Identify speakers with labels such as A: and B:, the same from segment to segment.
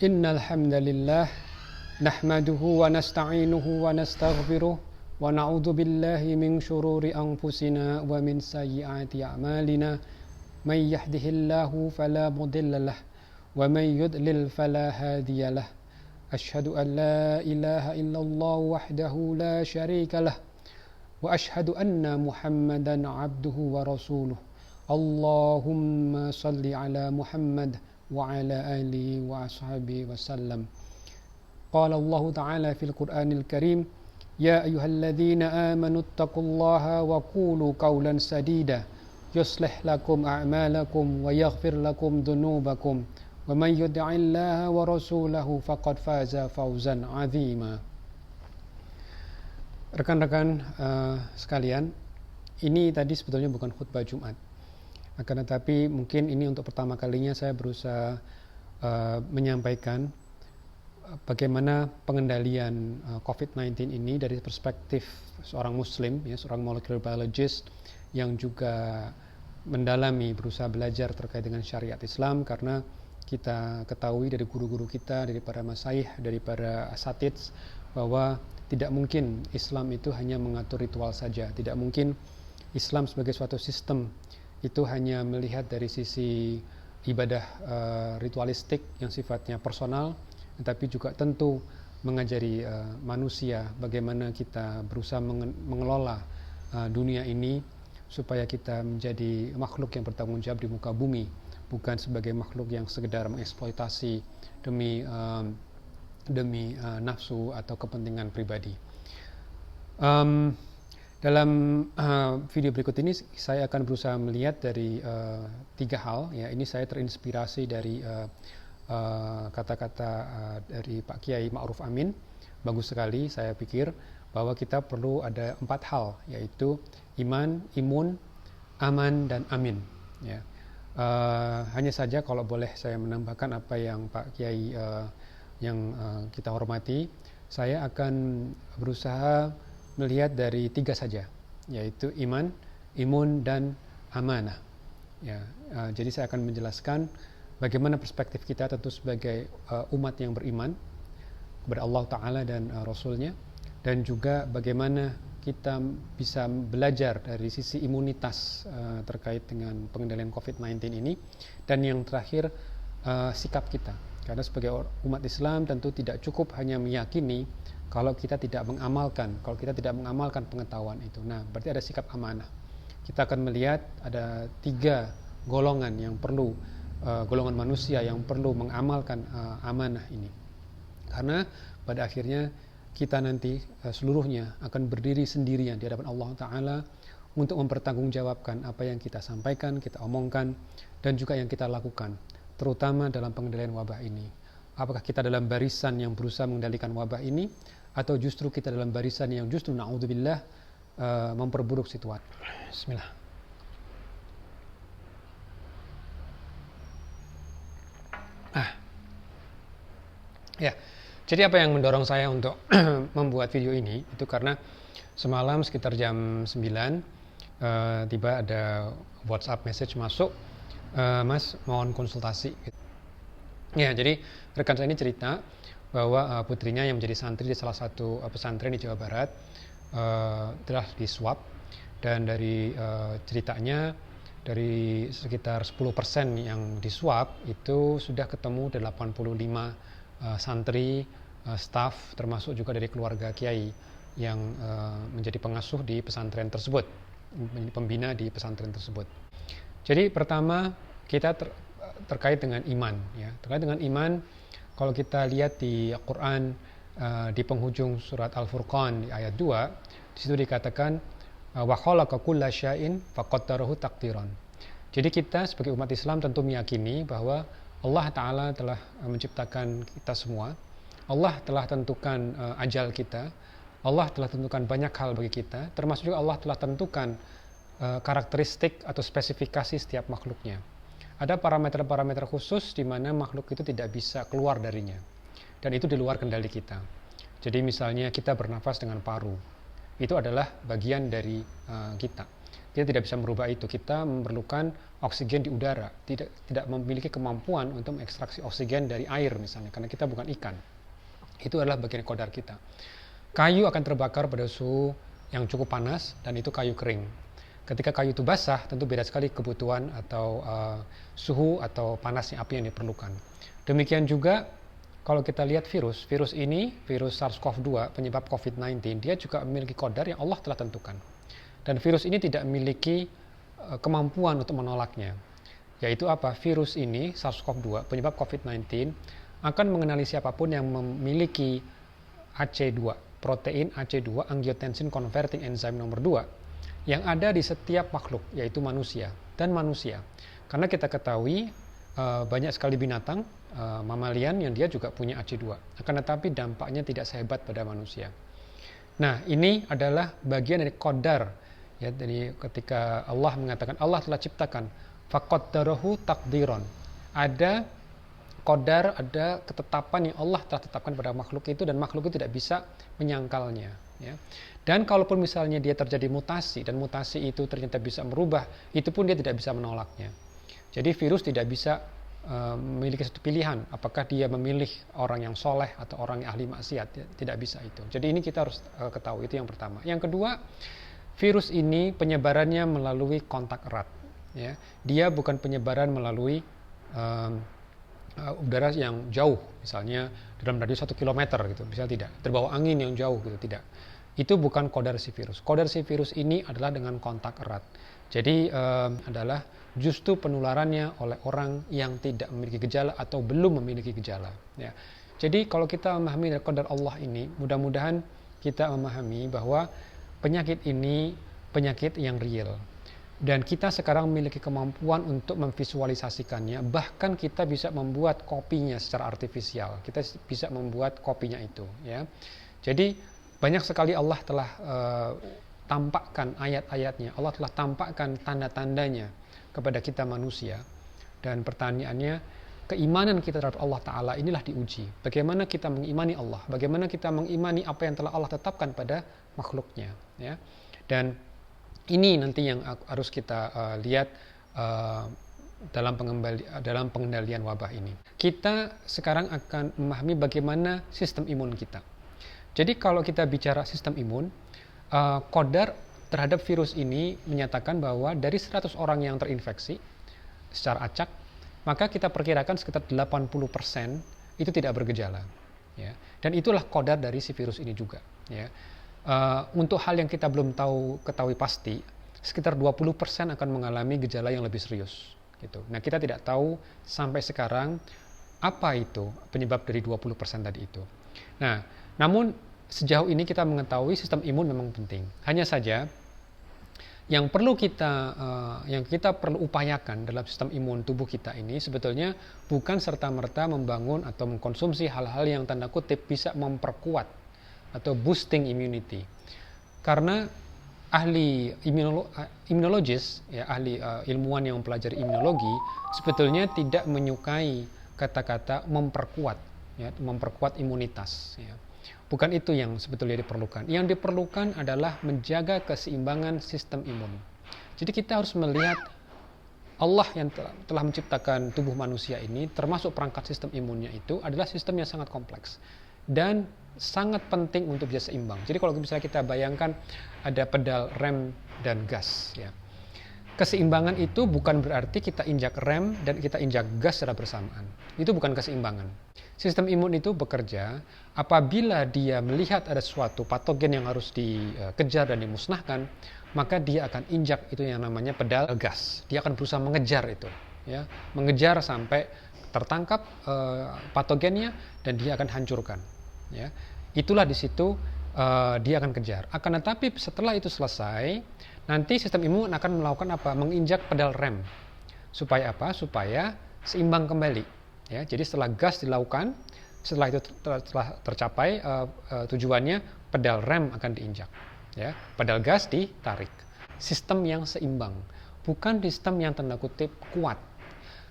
A: Innal hamdalillah nahmaduhu wa nasta'inuhu wa nastaghfiruh wa na'udzu billahi min shururi anfusina wa min sayyiati a'malina may yahdihillahu fala mudhillalah wa may yudlil fala hadiyalah asyhadu an la ilaha illallah wahdahu la syarikalah wa asyhadu anna muhammadan abduhu wa rasuluh Allahumma salli ala Muhammad wa ala alihi wa ashabihi wa sallam. Qala Allah Ta'ala fil Qur'anil Karim, ya ayyuhalladzina amanu taqullaha wa qulu qawlan sadida yuslih lakum a'malakum wa yaghfir lakum dhunubakum wa man yuti'illaha wa rasulahu faqad faza fawzan 'azima. Rekan-rekan sekalian, ini tadi sebetulnya bukan khutbah Jumat. Akan tetapi mungkin ini untuk pertama kalinya saya berusaha menyampaikan bagaimana pengendalian COVID-19 ini dari perspektif seorang muslim, ya, seorang molecular biologist yang juga mendalami, berusaha belajar terkait dengan syariat Islam, karena kita ketahui dari guru-guru kita, dari para masyayikh, dari para asatids, bahwa tidak mungkin Islam itu hanya mengatur ritual saja. Tidak mungkin Islam sebagai suatu sistem itu hanya melihat dari sisi ibadah ritualistik yang sifatnya personal, tetapi juga tentu mengajari manusia bagaimana kita berusaha mengelola dunia ini supaya kita menjadi makhluk yang bertanggung jawab di muka bumi, bukan sebagai makhluk yang sekedar mengeksploitasi demi nafsu atau kepentingan pribadi. Dalam video berikut ini saya akan berusaha melihat dari 3 hal. Ya, ini saya terinspirasi dari kata-kata dari Pak Kiai Ma'ruf Amin. Bagus sekali, saya pikir bahwa kita perlu ada 4 hal, yaitu iman, imun, aman, dan amin. Ya. Hanya saja kalau boleh saya menambahkan apa yang Pak Kiai yang kita hormati, saya akan berusaha melihat dari 3 saja, yaitu iman, imun, dan amanah. Ya, jadi saya akan menjelaskan bagaimana perspektif kita tentu sebagai umat yang beriman kepada Allah Ta'ala dan Rasulnya, dan juga bagaimana kita bisa belajar dari sisi imunitas terkait dengan pengendalian COVID-19 ini, dan yang terakhir sikap kita. Karena sebagai umat Islam tentu tidak cukup hanya meyakini kalau kita tidak mengamalkan pengetahuan itu. Nah, berarti ada sikap amanah. Kita akan melihat ada 3 golongan yang perlu, golongan manusia yang perlu mengamalkan amanah ini. Karena pada akhirnya kita nanti seluruhnya akan berdiri sendirian di hadapan Allah Ta'ala untuk mempertanggungjawabkan apa yang kita sampaikan, kita omongkan, dan juga yang kita lakukan, terutama dalam pengendalian wabah ini. Apakah kita dalam barisan yang berusaha mengendalikan wabah ini, atau justru kita dalam barisan yang justru na'udzubillah memperburuk situasi. Bismillah. Ya, jadi apa yang mendorong saya untuk membuat video ini itu karena semalam sekitar jam 9 tiba ada WhatsApp message masuk, Mas mohon konsultasi. Ya, jadi rekan saya ini cerita bahwa putrinya yang menjadi santri di salah satu pesantren di Jawa Barat telah diswab, dan dari ceritanya dari sekitar 10% yang diswab itu sudah ketemu 85 santri, staf, termasuk juga dari keluarga kiai yang menjadi pengasuh di pesantren tersebut, pembina di pesantren tersebut. Jadi pertama kita terkait dengan iman, ya. Terkait dengan iman, kalau kita lihat di Quran di penghujung surat Al-Furqan di ayat 2, di situ dikatakan wa khalaqa kulla syai'in faqaddarahu taqdiran. Jadi kita sebagai umat Islam tentu meyakini bahwa Allah Ta'ala telah menciptakan kita semua. Allah telah tentukan ajal kita. Allah telah tentukan banyak hal bagi kita, termasuk juga Allah telah tentukan karakteristik atau spesifikasi setiap makhluknya. Ada parameter-parameter khusus di mana makhluk itu tidak bisa keluar darinya, dan itu di luar kendali kita. Jadi misalnya kita bernafas dengan paru, itu adalah bagian dari kita. Kita tidak bisa merubah itu. Kita memerlukan oksigen di udara, tidak memiliki kemampuan untuk mengekstraksi oksigen dari air misalnya, karena kita bukan ikan. Itu adalah bagian qadar kita. Kayu akan terbakar pada suhu yang cukup panas, dan itu kayu kering. Ketika kayu itu basah, tentu beda sekali kebutuhan atau suhu atau panasnya api yang diperlukan. Demikian juga kalau kita lihat virus ini, virus SARS-CoV-2 penyebab COVID-19, dia juga memiliki qadar yang Allah telah tentukan. Dan virus ini tidak memiliki kemampuan untuk menolaknya. Yaitu apa? Virus ini, SARS-CoV-2 penyebab COVID-19, akan mengenali siapapun yang memiliki AC2, protein AC2, angiotensin converting enzyme nomor 2, yang ada di setiap makhluk, yaitu manusia dan manusia. Karena kita ketahui banyak sekali binatang mamalian yang dia juga punya AC2, akan tetapi dampaknya tidak sehebat pada manusia. Nah, ini adalah bagian dari qadar. Ya, jadi ketika Allah mengatakan Allah telah ciptakan faqaddarahu taqdiran. Ada qadar, ada ketetapan yang Allah telah tetapkan pada makhluk itu, dan makhluk itu tidak bisa menyangkalnya, ya. Dan kalaupun misalnya dia terjadi mutasi, dan mutasi itu ternyata bisa merubah, itu pun dia tidak bisa menolaknya. Jadi virus tidak bisa memiliki satu pilihan, apakah dia memilih orang yang soleh atau orang yang ahli maksiat, tidak bisa itu. Jadi ini kita harus ketahui, itu yang pertama. Yang kedua, virus ini penyebarannya melalui kontak erat, ya. Dia bukan penyebaran melalui udara yang jauh, misalnya dalam radius 1 km gitu, misalnya tidak, terbawa angin yang jauh gitu, tidak. Itu bukan qadar si virus. Qadar si virus ini adalah dengan kontak erat. Jadi adalah justru penularannya oleh orang yang tidak memiliki gejala atau belum memiliki gejala, ya. Jadi kalau kita memahami dari qadar Allah ini, mudah-mudahan kita memahami bahwa penyakit ini penyakit yang real. Dan kita sekarang memiliki kemampuan untuk memvisualisasikannya, bahkan kita bisa membuat kopinya secara artifisial. Kita bisa membuat kopinya itu, ya. Jadi banyak sekali Allah telah tampakkan ayat-ayatnya, Allah telah tampakkan tanda-tandanya kepada kita manusia. Dan pertanyaannya, keimanan kita terhadap Allah Ta'ala inilah diuji. Bagaimana kita mengimani Allah, bagaimana kita mengimani apa yang telah Allah tetapkan pada makhluknya, ya. Dan ini nanti yang harus kita lihat dalam pengendalian wabah ini. Kita sekarang akan memahami bagaimana sistem imun kita. Jadi kalau kita bicara sistem imun, qadar terhadap virus ini menyatakan bahwa dari 100 orang yang terinfeksi secara acak, maka kita perkirakan sekitar 80% itu tidak bergejala, ya. Dan itulah qadar dari si virus ini juga, ya. Untuk hal yang kita belum ketahui pasti, sekitar 20% akan mengalami gejala yang lebih serius, gitu. Nah, kita tidak tahu sampai sekarang apa itu penyebab dari 20% tadi itu. Nah, namun sejauh ini kita mengetahui sistem imun memang penting. Hanya saja yang kita perlu upayakan dalam sistem imun tubuh kita ini sebetulnya bukan serta-merta membangun atau mengkonsumsi hal-hal yang tanda kutip bisa memperkuat atau boosting immunity. Karena ahli immunologis, ya, ahli ilmuwan yang mempelajari imunologi sebetulnya tidak menyukai kata-kata memperkuat, ya, memperkuat imunitas, ya. Bukan itu yang sebetulnya diperlukan. Yang diperlukan adalah menjaga keseimbangan sistem imun. Jadi kita harus melihat Allah yang telah menciptakan tubuh manusia ini, termasuk perangkat sistem imunnya itu adalah sistem yang sangat kompleks dan sangat penting untuk bisa seimbang. Jadi kalau misalnya kita bayangkan ada pedal rem dan gas, ya. Keseimbangan itu bukan berarti kita injak rem dan kita injak gas secara bersamaan. Itu bukan keseimbangan. Sistem imun itu bekerja apabila dia melihat ada suatu patogen yang harus dikejar dan dimusnahkan, maka dia akan injak itu yang namanya pedal gas. Dia akan berusaha mengejar itu, ya, mengejar sampai tertangkap patogennya dan dia akan hancurkan, ya. Itulah di situ dia akan kejar. Akan tetapi setelah itu selesai, nanti sistem imun akan melakukan apa? Menginjak pedal rem. Supaya apa? Supaya seimbang kembali, ya. Jadi setelah gas dilakukan, setelah itu telah tercapai tujuannya, pedal rem akan diinjak, ya. Pedal gas ditarik. Sistem yang seimbang, bukan sistem yang tanda kutip kuat.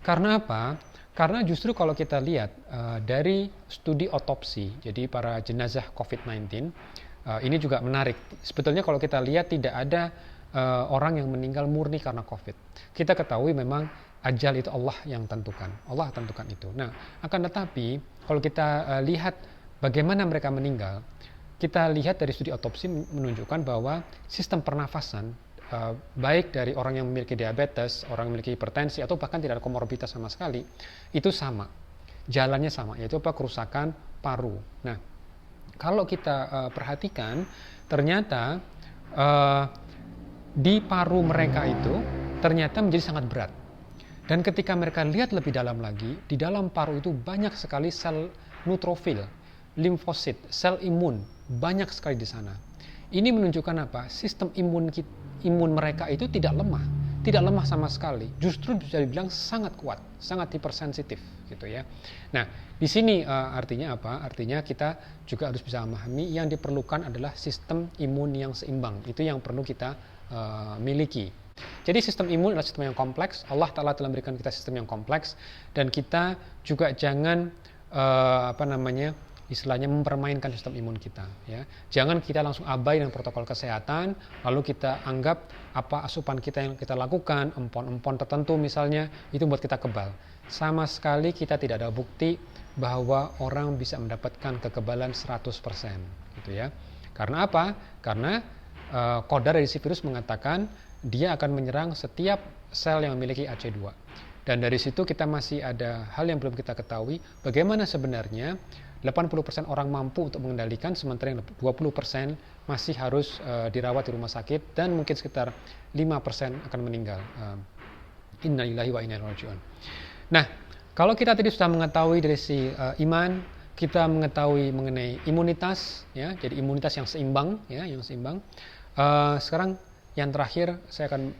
A: Karena apa? Karena justru kalau kita lihat dari studi otopsi, jadi para jenazah COVID-19, ini juga menarik. Sebetulnya kalau kita lihat tidak ada orang yang meninggal murni karena COVID. Kita ketahui memang ajal itu Allah yang tentukan. Allah tentukan itu. Nah, akan tetapi kalau kita lihat bagaimana mereka meninggal, kita lihat dari studi otopsi menunjukkan bahwa sistem pernafasan baik dari orang yang memiliki diabetes, orang yang memiliki hipertensi, atau bahkan tidak ada komorbiditas sama sekali, itu sama. Jalannya sama, yaitu kerusakan paru. Nah, kalau kita perhatikan, ternyata di paru mereka itu ternyata menjadi sangat berat. Dan ketika mereka lihat lebih dalam lagi, di dalam paru itu banyak sekali sel neutrofil, limfosit, sel imun, banyak sekali di sana. Ini menunjukkan apa? Sistem imun mereka itu tidak lemah sama sekali. Justru bisa dibilang sangat kuat, sangat hipersensitif, gitu ya. Nah, di sini artinya apa? Artinya kita juga harus bisa memahami yang diperlukan adalah sistem imun yang seimbang. Itu yang perlu kita miliki. Jadi sistem imun adalah sistem yang kompleks. Allah Ta'ala telah memberikan kita sistem yang kompleks, dan kita juga jangan istilahnya mempermainkan sistem imun kita, ya. Jangan kita langsung abai dengan protokol kesehatan, lalu kita anggap apa asupan kita yang kita lakukan, empon-empon tertentu misalnya, itu buat kita kebal. Sama sekali kita tidak ada bukti bahwa orang bisa mendapatkan kekebalan 100%, gitu ya. Karena apa? Karena kodar dari si virus mengatakan dia akan menyerang setiap sel yang memiliki AC2. Dan dari situ kita masih ada hal yang belum kita ketahui, bagaimana sebenarnya 80% orang mampu untuk mengendalikan, sementara yang 20% masih harus dirawat di rumah sakit, dan mungkin sekitar 5% akan meninggal. Innalillahi wa inna ilaihi raji'un. Nah, kalau kita tadi sudah mengetahui dari si iman, kita mengetahui mengenai imunitas, ya, jadi imunitas yang seimbang, ya, yang seimbang. Sekarang yang terakhir saya akan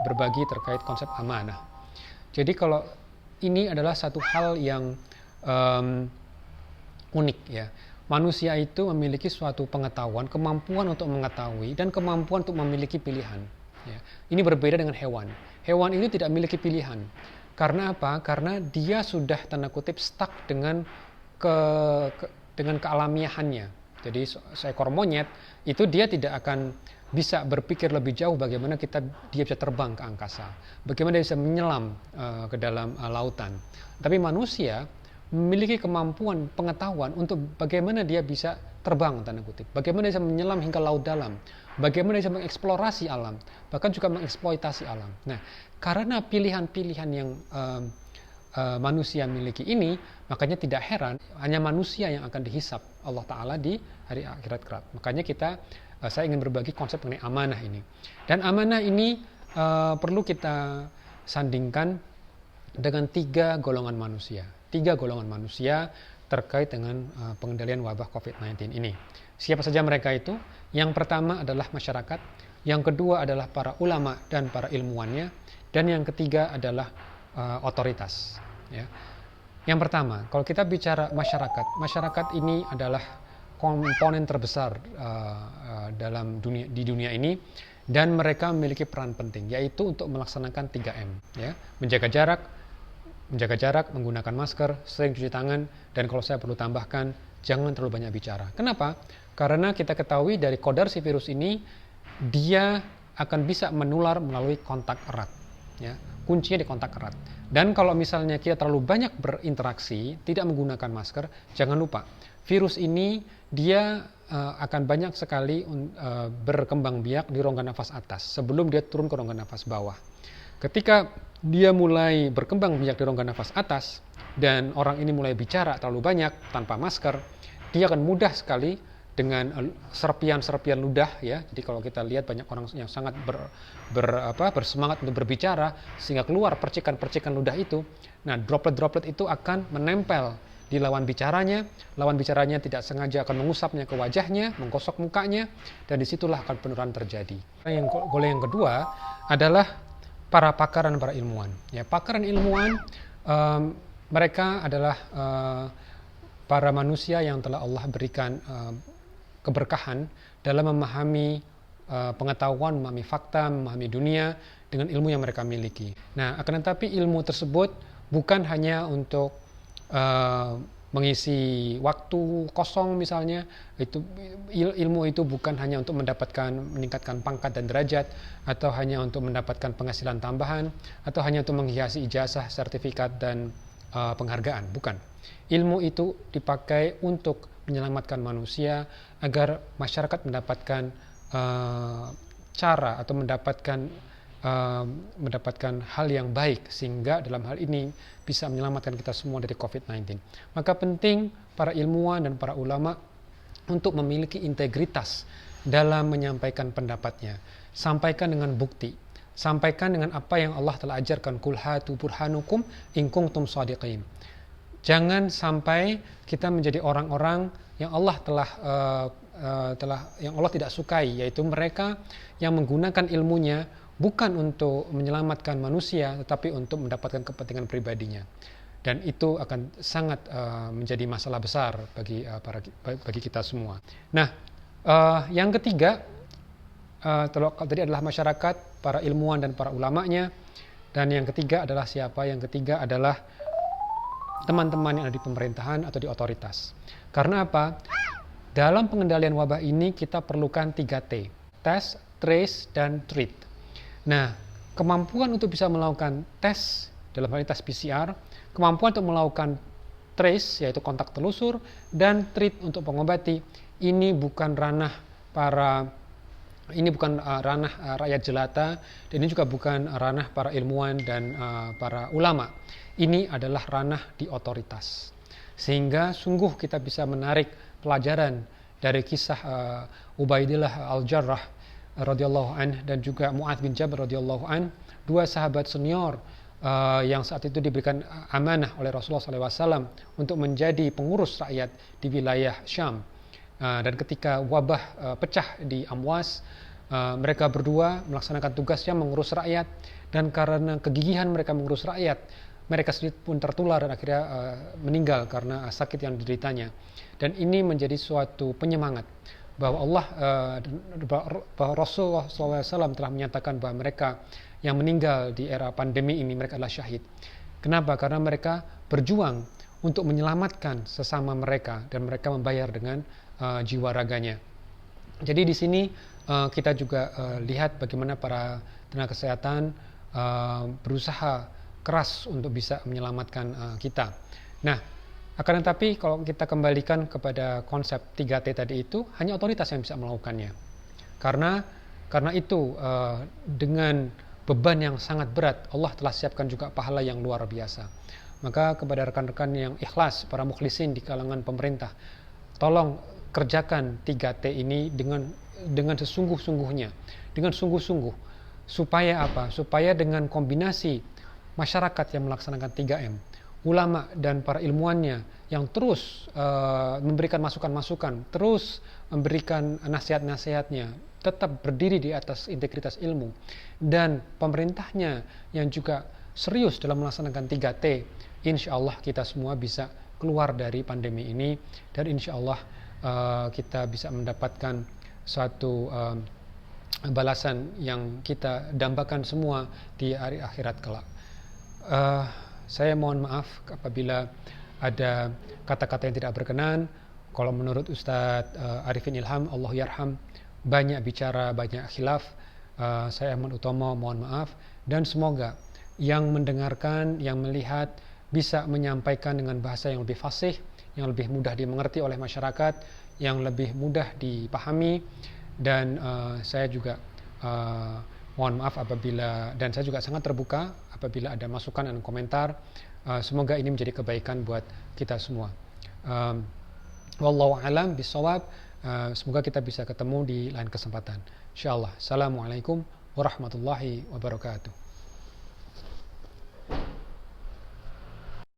A: berbagi terkait konsep amanah. Jadi kalau ini adalah satu hal yang unik, ya. Manusia itu memiliki suatu pengetahuan, kemampuan untuk mengetahui, dan kemampuan untuk memiliki pilihan, ya. Ini berbeda dengan hewan. Hewan ini tidak memiliki pilihan. Karena apa? Karena dia sudah tanda kutip stuck dengan kealamiahannya. Jadi seekor monyet itu dia tidak akan bisa berpikir lebih jauh bagaimana dia bisa terbang ke angkasa, bagaimana dia bisa menyelam ke dalam lautan. Tapi manusia memiliki kemampuan pengetahuan untuk bagaimana dia bisa terbang, tanda kutip, bagaimana dia bisa menyelam hingga laut dalam, bagaimana dia bisa mengeksplorasi alam, bahkan juga mengeksploitasi alam. Nah, karena pilihan-pilihan yang manusia miliki ini, makanya tidak heran hanya manusia yang akan dihisap Allah Ta'ala di hari akhirat kelak. Makanya saya ingin berbagi konsep mengenai amanah ini. Dan amanah ini perlu kita sandingkan dengan 3 golongan manusia. 3 golongan manusia terkait dengan pengendalian wabah COVID-19 ini. Siapa saja mereka itu? Yang pertama adalah masyarakat, yang kedua adalah para ulama dan para ilmuwannya, dan yang ketiga adalah otoritas. Ya. Yang pertama, kalau kita bicara masyarakat ini adalah komponen terbesar di dunia ini, dan mereka memiliki peran penting, yaitu untuk melaksanakan 3M, ya. Menjaga jarak, menggunakan masker, sering cuci tangan, dan kalau saya perlu tambahkan, jangan terlalu banyak bicara. Kenapa? Karena kita ketahui dari kodar si virus ini, dia akan bisa menular melalui kontak erat, ya. Kuncinya di kontak erat. Dan kalau misalnya kita terlalu banyak berinteraksi, tidak menggunakan masker, jangan lupa, virus ini dia akan banyak sekali berkembang biak di rongga nafas atas sebelum dia turun ke rongga nafas bawah. Ketika dia mulai berkembang biak di rongga nafas atas dan orang ini mulai bicara terlalu banyak tanpa masker, dia akan mudah sekali dengan serpian-serpian ludah, ya. Jadi kalau kita lihat banyak orang yang sangat bersemangat untuk berbicara sehingga keluar percikan-percikan ludah itu. Nah, droplet-droplet itu akan menempel di lawan bicaranya tidak sengaja akan mengusapnya ke wajahnya, menggosok mukanya, dan disitulah akan penularan terjadi. Golongan yang kedua adalah para pakar dan para ilmuwan. Ya, pakar dan ilmuwan mereka adalah para manusia yang telah Allah berikan keberkahan dalam memahami pengetahuan, memahami fakta, memahami dunia dengan ilmu yang mereka miliki. Nah, akan tetapi ilmu tersebut bukan hanya untuk mengisi waktu kosong misalnya, itu ilmu itu bukan hanya untuk meningkatkan pangkat dan derajat, atau hanya untuk mendapatkan penghasilan tambahan, atau hanya untuk menghiasi ijazah, sertifikat dan penghargaan, bukan. Ilmu itu dipakai untuk menyelamatkan manusia agar masyarakat mendapatkan cara atau mendapatkan hal yang baik, sehingga dalam hal ini bisa menyelamatkan kita semua dari COVID-19. Maka penting para ilmuwan dan para ulama untuk memiliki integritas dalam menyampaikan pendapatnya. Sampaikan dengan bukti, sampaikan dengan apa yang Allah telah ajarkan, qul hatu burhanukum in kuntum shadiqin. Jangan sampai kita menjadi orang-orang yang Allah yang Allah tidak sukai, yaitu mereka yang menggunakan ilmunya bukan untuk menyelamatkan manusia, tetapi untuk mendapatkan kepentingan pribadinya. Dan itu akan sangat menjadi masalah besar bagi kita semua. Nah, yang ketiga, tadi adalah masyarakat, para ilmuwan dan para ulamanya. Dan yang ketiga adalah siapa? Yang ketiga adalah teman-teman yang ada di pemerintahan atau di otoritas. Karena apa? Dalam pengendalian wabah ini kita perlukan 3T, test, trace, dan treat. Nah, kemampuan untuk bisa melakukan tes, dalam hal ini tes PCR, kemampuan untuk melakukan trace, yaitu kontak telusur, dan treat untuk pengobati, ini bukan ranah rakyat jelata, dan ini juga bukan ranah para ilmuwan dan para ulama. Ini adalah ranah di otoritas. Sehingga sungguh kita bisa menarik pelajaran dari kisah Ubaidillah Al-Jarrah radhiyallahu anh dan juga Mu'adz bin Jabal radhiyallahu anh, dua sahabat senior yang saat itu diberikan amanah oleh Rasulullah SAW untuk menjadi pengurus rakyat di wilayah Syam. Dan ketika wabah pecah di Amwas, mereka berdua melaksanakan tugasnya mengurus rakyat, dan karena kegigihan mereka mengurus rakyat, mereka sendiri pun tertular dan akhirnya meninggal karena sakit yang dideritanya. Dan ini menjadi suatu penyemangat bahwa bahwa Rasulullah SAW telah menyatakan bahwa mereka yang meninggal di era pandemi ini mereka adalah syahid. Kenapa? Karena mereka berjuang untuk menyelamatkan sesama mereka dan mereka membayar dengan jiwa raganya. Jadi di sini kita juga lihat bagaimana para tenaga kesehatan berusaha keras untuk bisa menyelamatkan kita. Nah, akan tetapi kalau kita kembalikan kepada konsep 3T tadi itu, hanya otoritas yang bisa melakukannya. Karena itu dengan beban yang sangat berat, Allah telah siapkan juga pahala yang luar biasa. Maka kepada rekan-rekan yang ikhlas, para mukhlisin di kalangan pemerintah, tolong kerjakan 3T ini dengan sesungguh-sungguhnya, dengan sungguh-sungguh. Supaya apa? Supaya dengan kombinasi masyarakat yang melaksanakan 3M, ulama dan para ilmuannya yang terus memberikan masukan-masukan, terus memberikan nasihat-nasihatnya, tetap berdiri di atas integritas ilmu, dan pemerintahnya yang juga serius dalam melaksanakan 3T, insya Allah kita semua bisa keluar dari pandemi ini, dan insya Allah kita bisa mendapatkan suatu balasan yang kita dambakan semua di hari akhirat kelak. Saya mohon maaf apabila ada kata-kata yang tidak berkenan. Kalau menurut Ustadz Arifin Ilham, Allah yarham, banyak bicara, banyak khilaf. Saya Ahmad Utomo mohon maaf, dan semoga yang mendengarkan, yang melihat bisa menyampaikan dengan bahasa yang lebih fasih, yang lebih mudah dimengerti oleh masyarakat, yang lebih mudah dipahami. Dan saya juga mohon maaf apabila, dan saya juga sangat terbuka apabila ada masukan dan komentar. Semoga ini menjadi kebaikan buat kita semua. Wallahu a'lam bishawab. Semoga kita bisa ketemu di lain kesempatan. Insyaallah. Assalamualaikum warahmatullahi wabarakatuh.